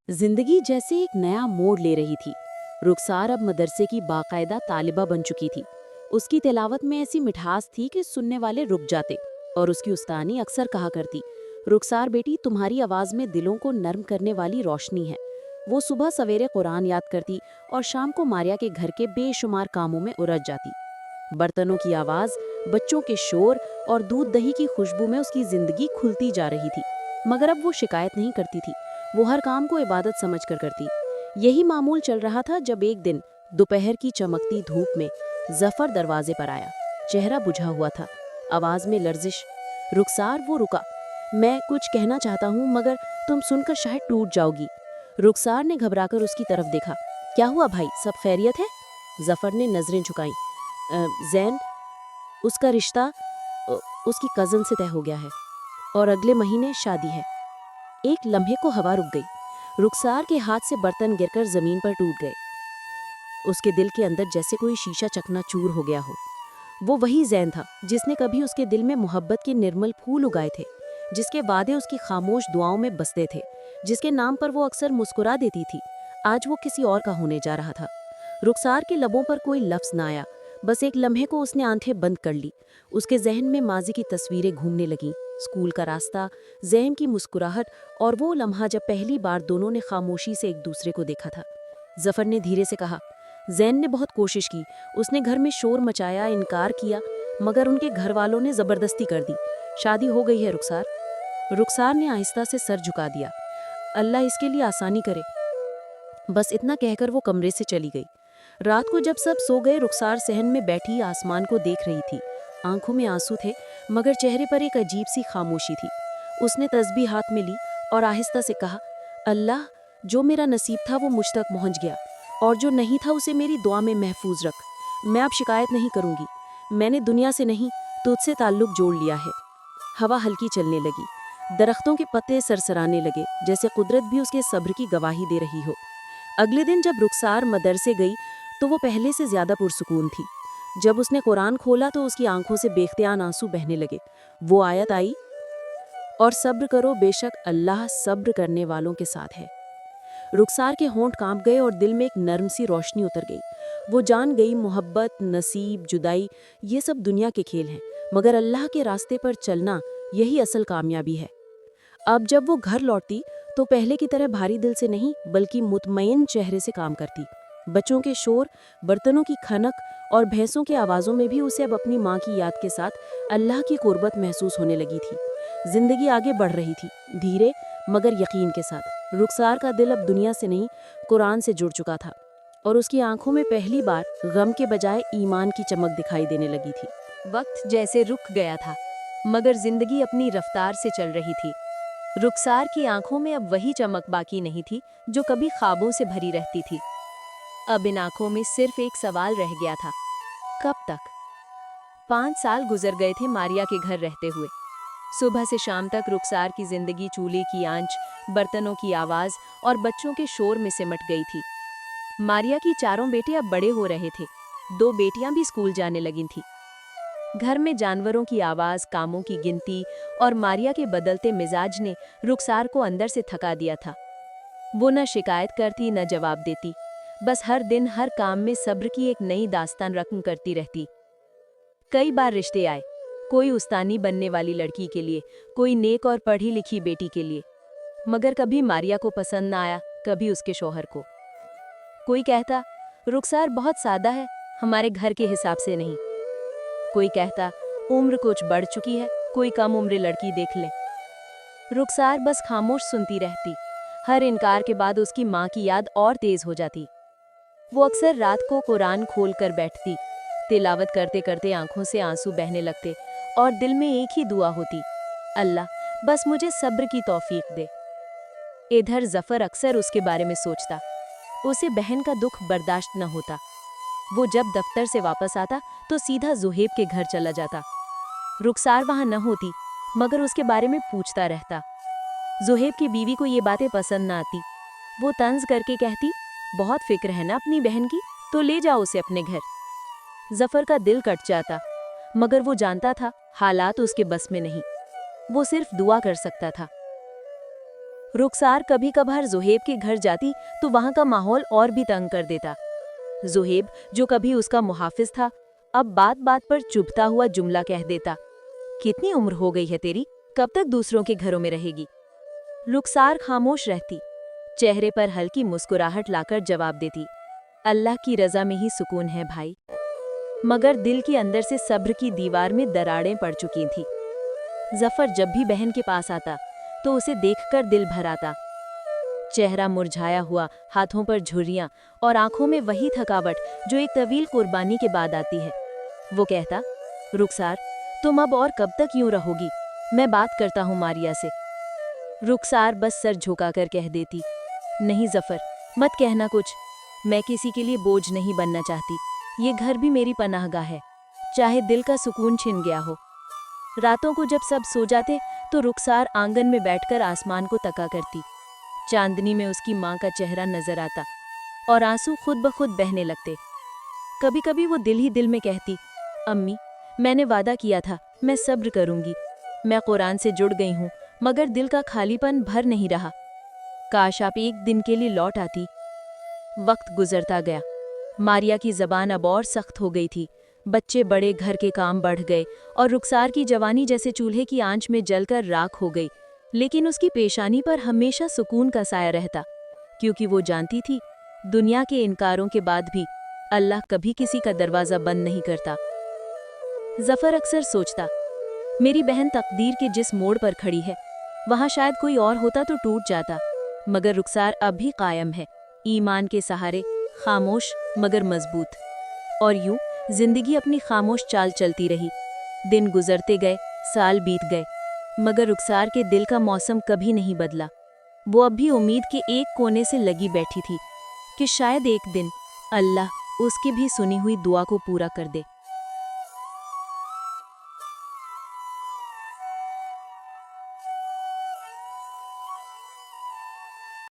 जिंदगी जैसे एक नया मोड़ ले रही थी। रुखसार अब मदरसे की बाकायदा तालिबा बन चुकी थी। उसकी तिलावत में ऐसी मिठास थी कि सुनने वाले रुक जाते। और उसकी उस्तानी अक्सर कहा करती, रुखसार बेटी, तुम्हारी आवाज़ में दिलों को नर्म करने वाली रोशनी है। वो सुबह सवेरे कुरान याद करती और शाम को मारिया के घर के बेशुमार कामों में उलझ जाती। बर्तनों की आवाज़, बच्चों के शोर और दूध दही की खुशबू में उसकी जिंदगी खुलती जा रही थी। मगर अब वो शिकायत नहीं करती थी। वो हर काम को इबादत समझकर करती। यही मामूल चल रहा था जब एक दिन दोपहर की चमकती धूप में जफर दरवाजे पर आया। चेहरा बुझा हुआ था, आवाज में लर्जिश। रुखसार, वो रुका। मैं कुछ कहना चाहता हूँ, मगर तुम सुनकर शायद टूट जाओगी। रुखसार ने घबराकर उसकी तरफ देखा। क्या हुआ भाई, सब खैरियत है? जफर ने नजरें झुकाई। जैन, उसका रिश्ता उसकी कजन से तय हो गया है और अगले महीने शादी है। एक लम्हे को हवा रुक गई। रुखसार के हाथ से बर्तन गिरकर जमीन पर टूट गए। उसके दिल के अंदर जैसे कोई शीशा चकनाचूर हो गया हो। वो वही जैन था जिसने कभी उसके दिल में मोहब्बत के निर्मल फूल उगाए थे, जिसके वादे उसकी खामोश दुआओं में बसते थे, जिसके नाम पर वो अक्सर मुस्कुरा देती थी। आज वो किसी और का होने जा रहा था। रुखसार के लबों पर कोई लफ्ज ना आया। बस एक लम्हे को उसने आंखें बंद कर ली। उसके जहन में माजी की तस्वीरें घूमने लगीं। स्कूल का रास्ता, जैन की मुस्कुराहट और वो लम्हा जब पहली बार दोनों ने खामोशी से एक दूसरे को देखा था। जफर ने धीरे से कहा, जैन ने बहुत कोशिश की। उसने घर में शोर मचाया, इनकार किया, मगर उनके घर वालों ने जबरदस्ती कर दी। शादी हो गई है रुखसार। रुखसार ने आहिस्ता से सर झुका दिया। अल्लाह इसके लिए आसानी करे। बस इतना कहकर वो कमरे से चली गई। रात को जब सब सो गए, रुखसार सहन में बैठी आसमान को देख रही थी। आंखों में आंसू थे, मगर चेहरे पर एक अजीब सी खामोशी थी। उसने तस्बीह हाथ में ली और आहिस्ता से कहा, अल्लाह, जो मेरा नसीब था वो मुझ तक पहुंच गया, और जो नहीं था उसे मेरी दुआ में महफूज रख। मैं अब शिकायत नहीं करूंगी। मैंने दुनिया से नहीं, तुझसे ताल्लुक जोड़ लिया है। हवा हल्की चलने लगी। दरख्तों के पत्ते सरसराने लगे, जैसे कुदरत भी उसके सब्र की गवाही दे रही हो। अगले दिन जब रुखसार मदरसे गई तो वो पहले से ज्यादा पुरसुकून थी। जब उसने कुरान खोला तो उसकी आंखों से बेख्तियार आंसू बहने लगे। वो आयत आई, और सब्र करो, बेशक अल्लाह सब्र करने वालों के साथ है। रुखसार के होंठ कांप गए और दिल में एक नर्म सी रोशनी उतर गई। वो जान गई, मोहब्बत, नसीब, जुदाई, ये सब दुनिया के खेल हैं, मगर अल्लाह के रास्ते पर चलना यही असल कामयाबी है। अब जब वो घर लौटती तो पहले की तरह भारी दिल से नहीं, बल्कि मुतमईन चेहरे से काम करती। बच्चों के शोर, बर्तनों की खनक और भैंसों की आवाज़ों में भी उसे अब अपनी माँ की याद के साथ अल्लाह की कुर्बत महसूस होने लगी थी। जिंदगी आगे बढ़ रही थी, धीरे मगर यकीन के साथ। रुखसार का दिल अब दुनिया से नहीं, कुरान से जुड़ चुका था, और उसकी आंखों में पहली बार गम के बजाय ईमान की चमक दिखाई देने लगी थी। वक्त जैसे रुक गया था, मगर जिंदगी अपनी रफ्तार से चल रही थी। रुखसार की आंखों में अब वही चमक बाकी नहीं थी जो कभी ख्वाबों से भरी रहती थी। अब इन आंखों में सिर्फ एक सवाल रह गया था, कब तक? 5 साल गुजर गए थे मारिया के घर रहते हुए। सुबह से शाम तक रुखसार की जिंदगी चूल्हे की आंच, बर्तनों की आवाज और बच्चों के शोर में सिमट गई थी। मारिया की चारों बेटे अब बड़े हो रहे थे। 2 बेटियां भी स्कूल जाने लगी थीं। घर में जानवरों की आवाज, कामों की गिनती और मारिया के बदलते मिजाज ने रुखसार को अंदर से थका दिया था। वो न शिकायत करती, न जवाब देती, बस हर दिन हर काम में सब्र की एक नई दास्तान रकम करती रहती। कई बार रिश्ते आए, कोई उस्तानी बनने वाली लड़की के लिए, कोई नेक और पढ़ी लिखी बेटी के लिए, मगर कभी मारिया को पसंद ना आया, कभी उसके शौहर को। कोई कहता, रुखसार बहुत सादा है, हमारे घर के हिसाब से नहीं। कोई कहता, उम्र कुछ बढ़ चुकी है, कोई कम उम्र लड़की देख ले। रुखसार बस खामोश सुनती रहती। हर इनकार के बाद उसकी माँ की याद और तेज हो जाती। वो अक्सर रात को कुरान खोल कर बैठती। तिलावत करते करते आंखों से आंसू बहने लगते और दिल में एक ही दुआ होती, अल्लाह, बस मुझे सब्र की तौफीक दे। इधर जफर अक्सर उसके बारे में सोचता। उसे बहन का दुख बर्दाश्त न होता। वो जब दफ्तर से वापस आता तो सीधा जुहेब के घर चला जाता। रुखसार वहां न होती, मगर उसके बारे में पूछता रहता। जुहेब की बीवी को ये बातें पसंद न आती। वो तंज करके कहती, बहुत फिक्र है ना अपनी बहन की, तो ले जाओ उसे अपने घर। जफर का दिल कट जाता, मगर वो जानता था हालात उसके बस में नहीं। वो सिर्फ दुआ कर सकता था। रुखसार कभी कभार ज़ुहैब के घर जाती तो वहाँ का माहौल और भी तंग कर देता। ज़ुहैब, जो कभी उसका मुहाफिज था, अब बात बात पर चुभता हुआ जुमला कह देता, कितनी उम्र हो गई है तेरी, कब तक दूसरों के घरों में रहेगी। रुखसार खामोश रहती, चेहरे पर हल्की मुस्कुराहट लाकर जवाब देती, अल्लाह की रज़ा में ही सुकून है भाई। मगर दिल के अंदर से सब्र की दीवार में दरारें पड़ चुकी थी। जफर जब भी बहन के पास आता तो उसे देखकर दिल भर आता। चेहरा मुरझाया हुआ, हाथों पर झुर्रियां और आंखों में वही थकावट जो एक तवील कुर्बानी के बाद आती है। वो कहता, रुखसार, तुम अब और कब तक यूं रहोगी, मैं बात करता हूँ मारिया से। रुखसार बस सर झुकाकर कह देती, नहीं जफर, मत कहना कुछ, मैं किसी के लिए बोझ नहीं बनना चाहती, ये घर भी मेरी पनाहगाह है, चाहे दिल का सुकून छिन गया हो। रातों को जब सब सो जाते तो रुखसार आंगन में बैठकर आसमान को तका करती। चांदनी में उसकी माँ का चेहरा नजर आता और आंसू खुद ब खुद बहने लगते। कभी कभी वो दिल ही दिल में कहती, अम्मी, मैंने वादा किया था, मैं सब्र करूंगी, मैं कुरान से जुड़ गई हूँ, मगर दिल का खालीपन भर नहीं रहा, काश आप एक दिन के लिए लौट आती। वक्त गुजरता गया, मारिया की जबान अब और सख्त हो गई थी, बच्चे बड़े, घर के काम बढ़ गए और रुखसार की जवानी जैसे चूल्हे की आंच में जलकर राख हो गई। लेकिन उसकी पेशानी पर हमेशा सुकून का साया रहता, क्योंकि वो जानती थी, दुनिया के इनकारों के बाद भी अल्लाह कभी किसी का दरवाज़ा बंद नहीं करता। जफर अक्सर सोचता, मेरी बहन तकदीर के जिस मोड़ पर खड़ी है, वहाँ शायद कोई और होता तो टूट जाता, मगर रुखसार अब भी कायम है, ईमान के सहारे, खामोश मगर मजबूत। और यूं जिंदगी अपनी खामोश चाल चलती रही। दिन गुजरते गए, साल बीत गए, मगर रुखसार के दिल का मौसम कभी नहीं बदला। वो अब भी उम्मीद के एक कोने से लगी बैठी थी कि शायद एक दिन अल्लाह उसकी भी सुनी हुई दुआ को पूरा कर दे।